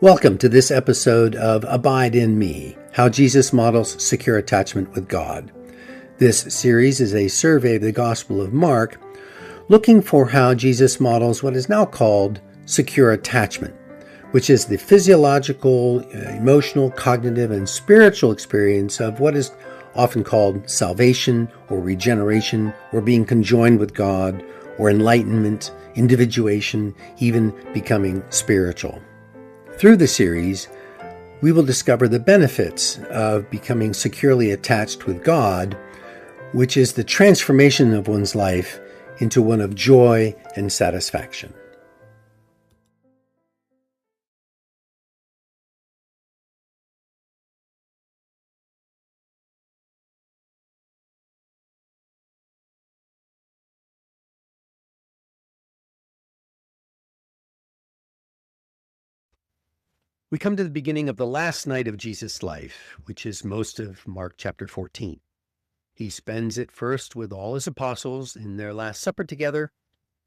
Welcome to this episode of Abide in Me, How Jesus Models Secure Attachment with God. This series is a survey of the Gospel of Mark, looking for how Jesus models what is now called secure attachment, which is the physiological, emotional, cognitive, and spiritual experience of what is often called salvation or regeneration or being conjoined with God or enlightenment, individuation, even becoming spiritual. Through the series, we will discover the benefits of becoming securely attached with God, which is the transformation of one's life into one of joy and satisfaction. We come to the beginning of the last night of Jesus' life, which is most of Mark chapter 14. He spends it first with all his apostles in their Last Supper together,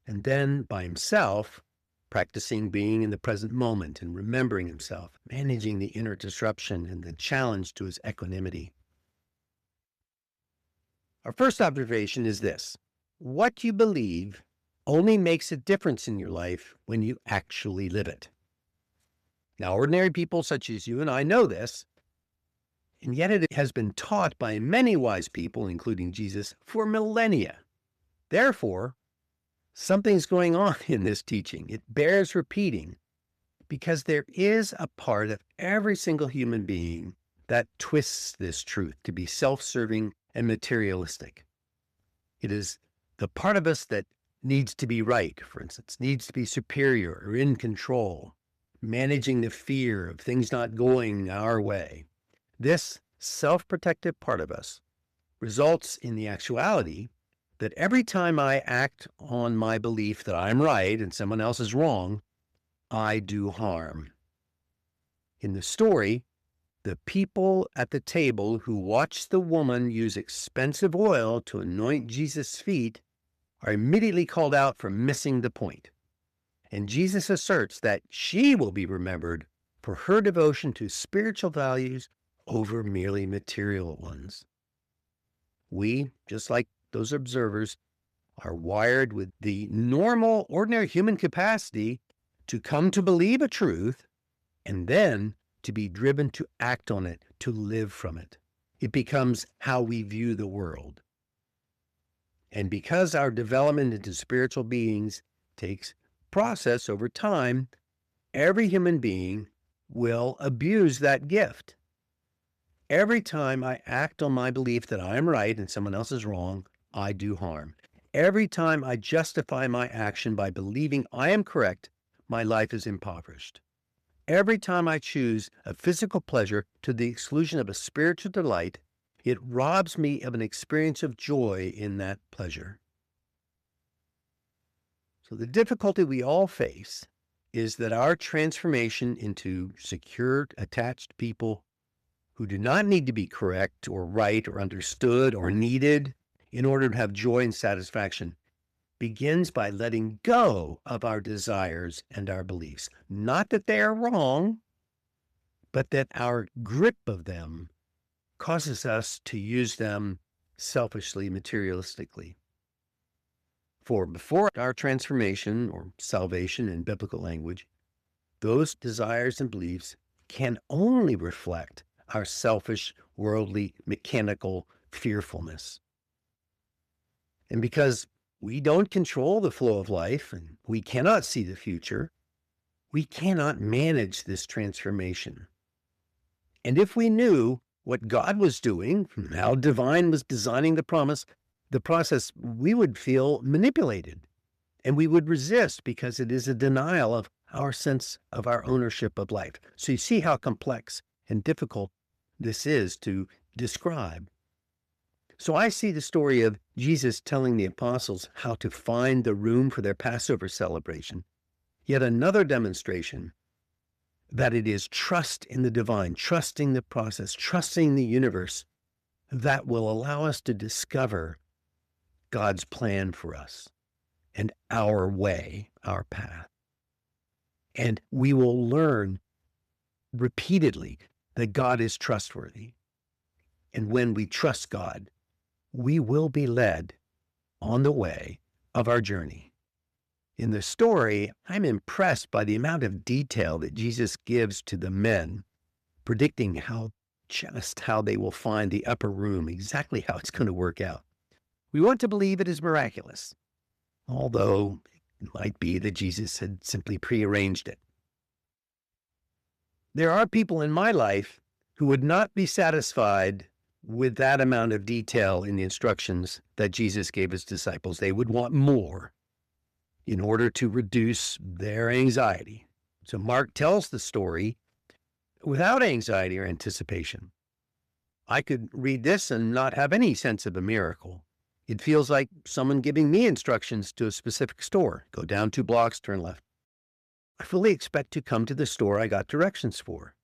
and then by himself, practicing being in the present moment and remembering himself, managing the inner disruption and the challenge to his equanimity. Our first observation is this: what you believe only makes a difference in your life when you actually live it. Now, ordinary people such as you and I know this, and yet it has been taught by many wise people, including Jesus, for millennia. Therefore, something's going on in this teaching. It bears repeating because there is a part of every single human being that twists this truth to be self-serving and materialistic. It is the part of us that needs to be right, for instance, needs to be superior or in control, managing the fear of things not going our way. This self-protective part of us results in the actuality that every time I act on my belief that I'm right and someone else is wrong, I do harm. In the story, the people at the table who watched the woman use expensive oil to anoint Jesus' feet are immediately called out for missing the point. And Jesus asserts that she will be remembered for her devotion to spiritual values over merely material ones. We, just like those observers, are wired with the normal, ordinary human capacity to come to believe a truth and then to be driven to act on it, to live from it. It becomes how we view the world. And because our development into spiritual beings takes process over time, every human being will abuse that gift. Every time I act on my belief that I'm right and someone else is wrong, I do harm. Every time I justify my action by believing I am correct, my life is impoverished. Every time I choose a physical pleasure to the exclusion of a spiritual delight, it robs me of an experience of joy in that pleasure. So the difficulty we all face is that our transformation into secure, attached people who do not need to be correct or right or understood or needed in order to have joy and satisfaction begins by letting go of our desires and our beliefs. Not that they are wrong, but that our grip of them causes us to use them selfishly, materialistically. For before our transformation or salvation in biblical language, those desires and beliefs can only reflect our selfish, worldly, mechanical fearfulness. And because we don't control the flow of life and we cannot see the future, we cannot manage this transformation. And if we knew what God was doing, how divine was designing the process, we would feel manipulated and we would resist because it is a denial of our sense of our ownership of life. So you see how complex and difficult this is to describe. So I see the story of Jesus telling the apostles how to find the room for their Passover celebration. Yet another demonstration that it is trust in the divine, trusting the process, trusting the universe that will allow us to discover God's plan for us and our way, our path. And we will learn repeatedly that God is trustworthy. And when we trust God, we will be led on the way of our journey. In the story, I'm impressed by the amount of detail that Jesus gives to the men, predicting how they will find the upper room, exactly how it's going to work out. We want to believe it is miraculous, although it might be that Jesus had simply prearranged it. There are people in my life who would not be satisfied with that amount of detail in the instructions that Jesus gave his disciples. They would want more in order to reduce their anxiety. So Mark tells the story without anxiety or anticipation. I could read this and not have any sense of a miracle. It feels like someone giving me instructions to a specific store. Go down 2 blocks, turn left. I fully expect to come to the store I got directions for.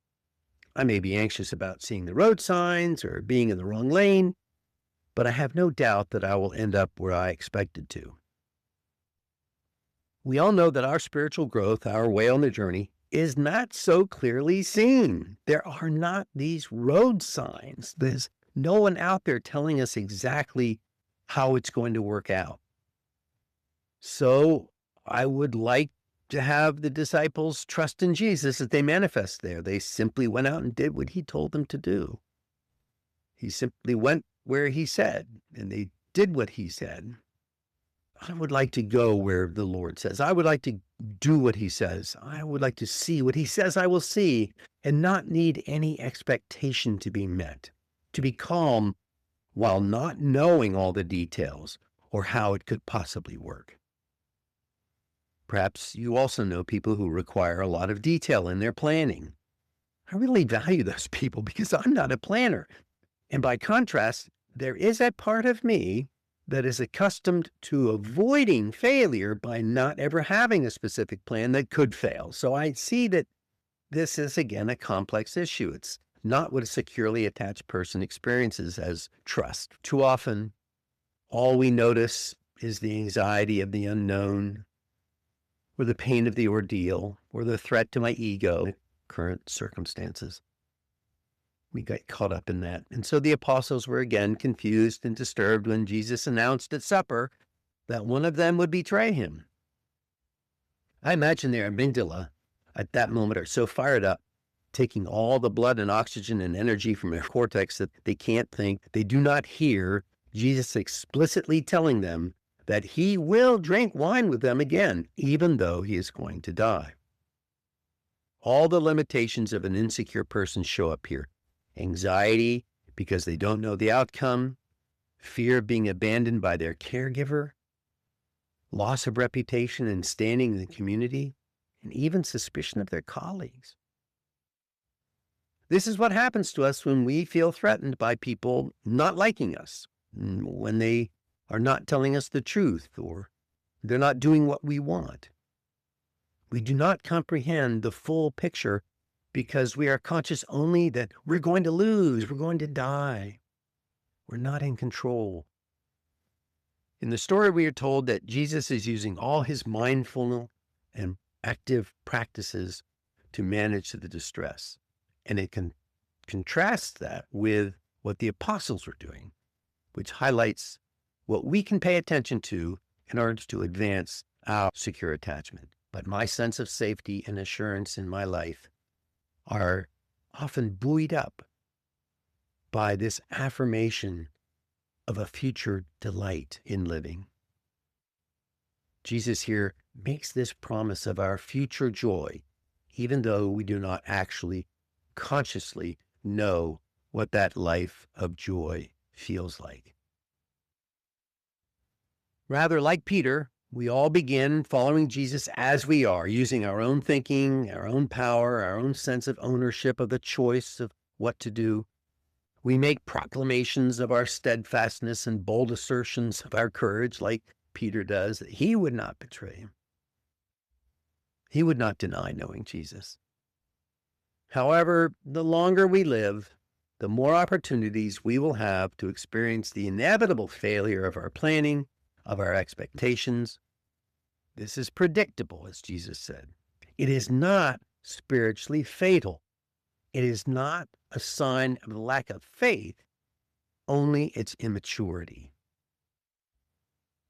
I may be anxious about seeing the road signs or being in the wrong lane, but I have no doubt that I will end up where I expected to. We all know that our spiritual growth, our way on the journey, is not so clearly seen. There are not these road signs. There's no one out there telling us exactly how it's going to work out. So I would like to have the disciples trust in Jesus as they manifest there. They simply went out and did what he told them to do. He simply went where he said, and they did what he said. I would like to go where the Lord says. I would like to do what he says. I would like to see what he says I will see, and not need any expectation to be met, to be calm while not knowing all the details or how it could possibly work. Perhaps you also know people who require a lot of detail in their planning. I really value those people because I'm not a planner. And by contrast, there is a part of me that is accustomed to avoiding failure by not ever having a specific plan that could fail. So I see that this is, again, a complex issue. It's not what a securely attached person experiences as trust. Too often, all we notice is the anxiety of the unknown, or the pain of the ordeal, or the threat to my ego, current circumstances. We got caught up in that. And so the apostles were again confused and disturbed when Jesus announced at supper that one of them would betray him. I imagine their amygdala at that moment are so fired up, taking all the blood and oxygen and energy from their cortex that they can't think. They do not hear Jesus explicitly telling them that he will drink wine with them again, even though he is going to die. All the limitations of an insecure person show up here. Anxiety because they don't know the outcome, fear of being abandoned by their caregiver, loss of reputation and standing in the community, and even suspicion of their colleagues. This is what happens to us when we feel threatened by people not liking us, when they are not telling us the truth, or they're not doing what we want. We do not comprehend the full picture because we are conscious only that we're going to lose, we're going to die. We're not in control. In the story, we are told that Jesus is using all his mindful and active practices to manage the distress. And it can contrast that with what the apostles were doing, which highlights what we can pay attention to in order to advance our secure attachment. But my sense of safety and assurance in my life are often buoyed up by this affirmation of a future delight in living. Jesus here makes this promise of our future joy, even though we do not actually consciously know what that life of joy feels like. Rather, like Peter, we all begin following Jesus as we are, using our own thinking, our own power, our own sense of ownership of the choice of what to do. We make proclamations of our steadfastness and bold assertions of our courage, like Peter does, that he would not betray him. He would not deny knowing Jesus. However, the longer we live, the more opportunities we will have to experience the inevitable failure of our planning, of our expectations. This is predictable, as Jesus said. It is not spiritually fatal. It is not a sign of a lack of faith, only its immaturity.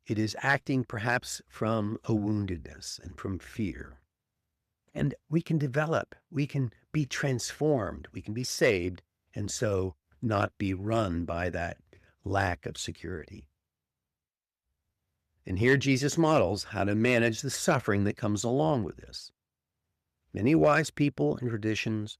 It is acting perhaps from a woundedness and from fear. And we can develop, we can be transformed, we can be saved, and so not be run by that lack of security. And here Jesus models how to manage the suffering that comes along with this. Many wise people and traditions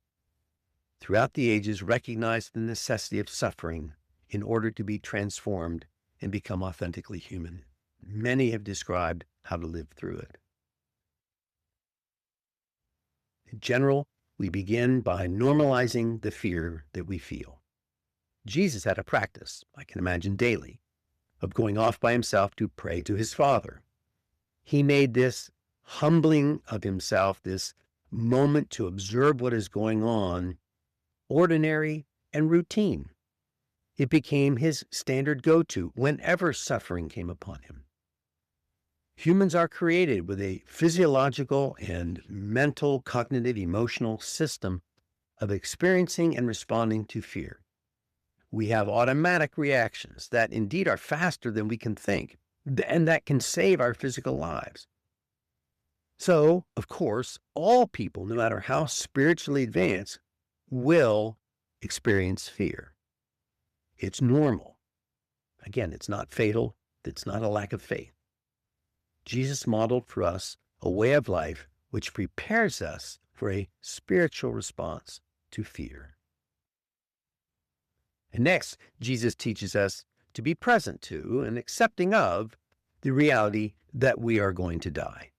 throughout the ages recognize the necessity of suffering in order to be transformed and become authentically human. Many have described how to live through it. In general, we begin by normalizing the fear that we feel. Jesus had a practice, I can imagine daily, of going off by himself to pray to his Father. He made this humbling of himself, this moment to observe what is going on, ordinary and routine. It became his standard go-to whenever suffering came upon him. Humans are created with a physiological and mental, cognitive, emotional system of experiencing and responding to fear. We have automatic reactions that indeed are faster than we can think, and that can save our physical lives. So, of course, all people, no matter how spiritually advanced, will experience fear. It's normal. Again, it's not fatal. It's not a lack of faith. Jesus modeled for us a way of life which prepares us for a spiritual response to fear. And next, Jesus teaches us to be present to and accepting of the reality that we are going to die.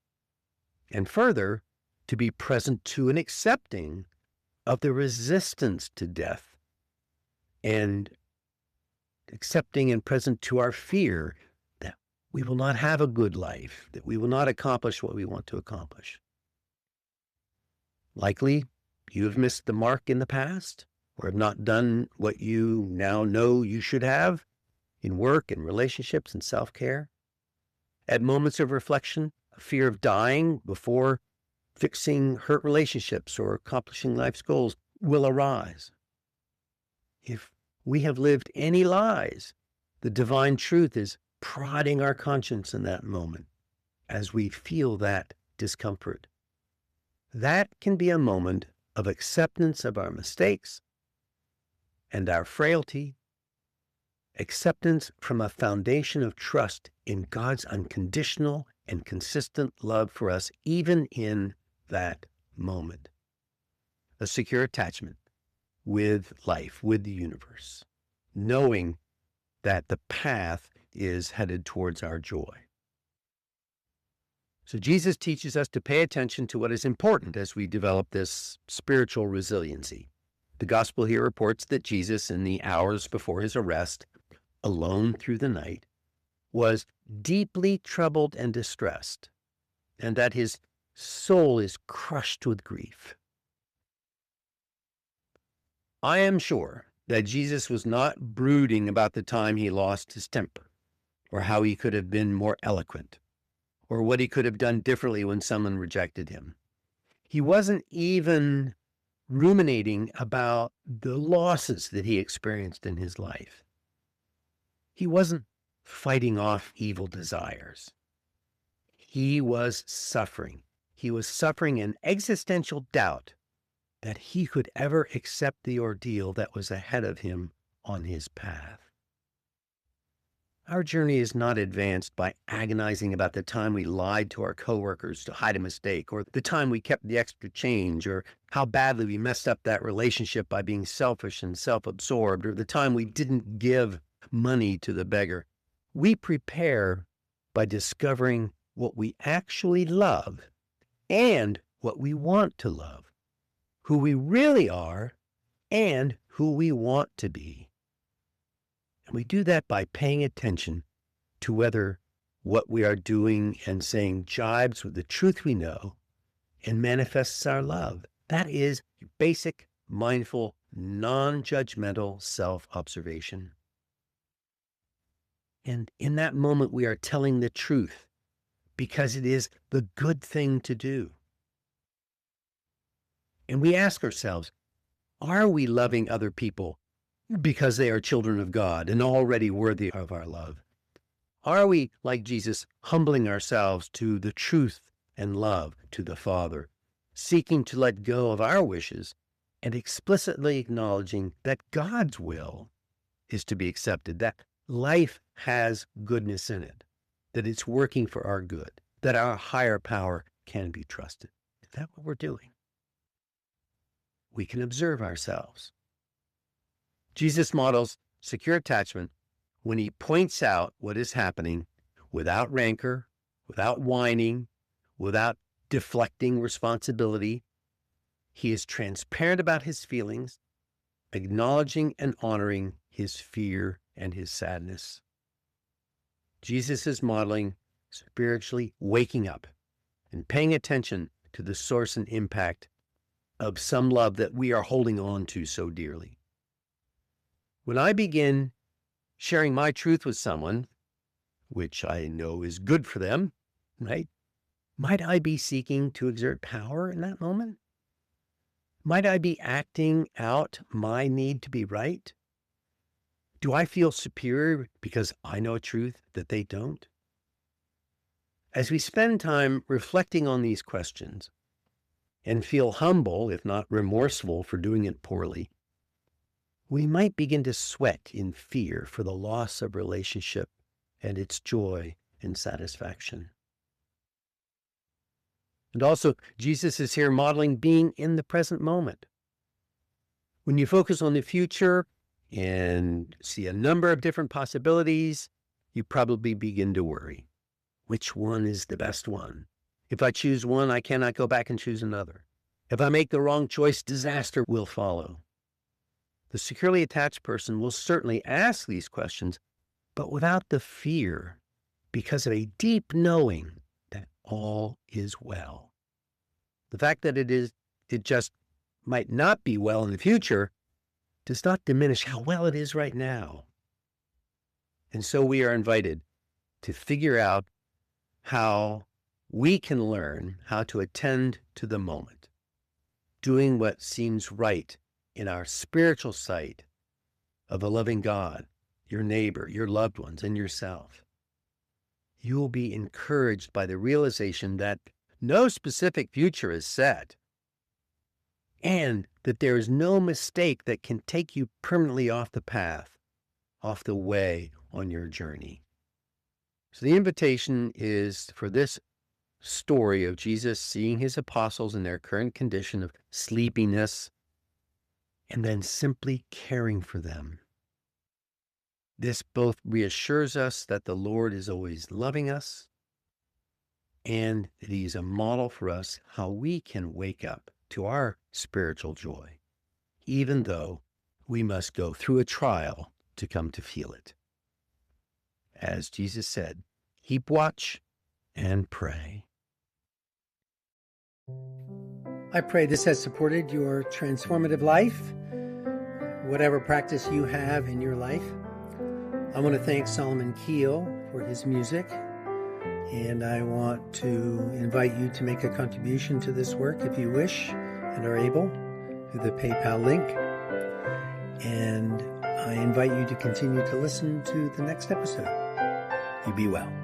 And further, to be present to and accepting of the resistance to death, and accepting and present to our fear that we will not have a good life, that we will not accomplish what we want to accomplish. Likely, you have missed the mark in the past, or have not done what you now know you should have in work and relationships and self-care. At moments of reflection, a fear of dying before fixing hurt relationships or accomplishing life's goals will arise. If we have lived any lies, the divine truth is prodding our conscience in that moment as we feel that discomfort. That can be a moment of acceptance of our mistakes and our frailty, acceptance from a foundation of trust in God's unconditional and consistent love for us, even in that moment. A secure attachment with life, with the universe, knowing that the path is headed towards our joy. So Jesus teaches us to pay attention to what is important as we develop this spiritual resiliency. The gospel here reports that Jesus, in the hours before his arrest, alone through the night, was deeply troubled and distressed, and that his soul is crushed with grief. I am sure that Jesus was not brooding about the time he lost his temper, or how he could have been more eloquent, or what he could have done differently when someone rejected him. He wasn't even ruminating about the losses that he experienced in his life. He wasn't fighting off evil desires. He was suffering. He was suffering an existential doubt that he could ever accept the ordeal that was ahead of him on his path. Our journey is not advanced by agonizing about the time we lied to our coworkers to hide a mistake, or the time we kept the extra change, or how badly we messed up that relationship by being selfish and self-absorbed, or the time we didn't give money to the beggar. We prepare by discovering what we actually love and what we want to love, who we really are and who we want to be. And we do that by paying attention to whether what we are doing and saying jibes with the truth we know and manifests our love. That is basic, mindful, non-judgmental self-observation. And in that moment, we are telling the truth because it is the good thing to do. And we ask ourselves, Are we loving other people because they are children of God and already worthy of our love? Are we, like Jesus, humbling ourselves to the truth and love to the Father, seeking to let go of our wishes and explicitly acknowledging that God's will is to be accepted, that life has goodness in it, that it's working for our good, that our higher power can be trusted? Is that what we're doing? We can observe ourselves. Jesus models secure attachment when he points out what is happening without rancor, without whining, without deflecting responsibility. He is transparent about his feelings, acknowledging and honoring his fear and his sadness. Jesus is modeling spiritually waking up and paying attention to the source and impact of some love that we are holding on to so dearly. When I begin sharing my truth with someone, which I know is good for them, right? Might I be seeking to exert power in that moment? Might I be acting out my need to be right? Do I feel superior because I know a truth that they don't? As we spend time reflecting on these questions and feel humble, if not remorseful, for doing it poorly, we might begin to sweat in fear for the loss of relationship and its joy and satisfaction. And also, Jesus is here modeling being in the present moment. When you focus on the future and see a number of different possibilities, you probably begin to worry. Which one is the best one? If I choose one, I cannot go back and choose another. If I make the wrong choice, disaster will follow. The securely attached person will certainly ask these questions, but without the fear, because of a deep knowing that all is well. The fact that it just might not be well in the future does not diminish how well it is right now. And so we are invited to figure out how we can learn how to attend to the moment, doing what seems right in our spiritual sight of a loving God, your neighbor, your loved ones, and yourself. You will be encouraged by the realization that no specific future is set, and that there is no mistake that can take you permanently off the path, off the way on your journey. So the invitation is for this story of Jesus seeing his apostles in their current condition of sleepiness and then simply caring for them. This both reassures us that the Lord is always loving us and that he is a model for us how we can wake up to our spiritual joy, even though we must go through a trial to come to feel it. As Jesus said, keep watch and pray. I pray this has supported your transformative life, whatever practice you have in your life. I want to thank Solomon Keel for his music, and I want to invite you to make a contribution to this work if you wish and are able through the PayPal link. And I invite you to continue to listen to the next episode. You be well.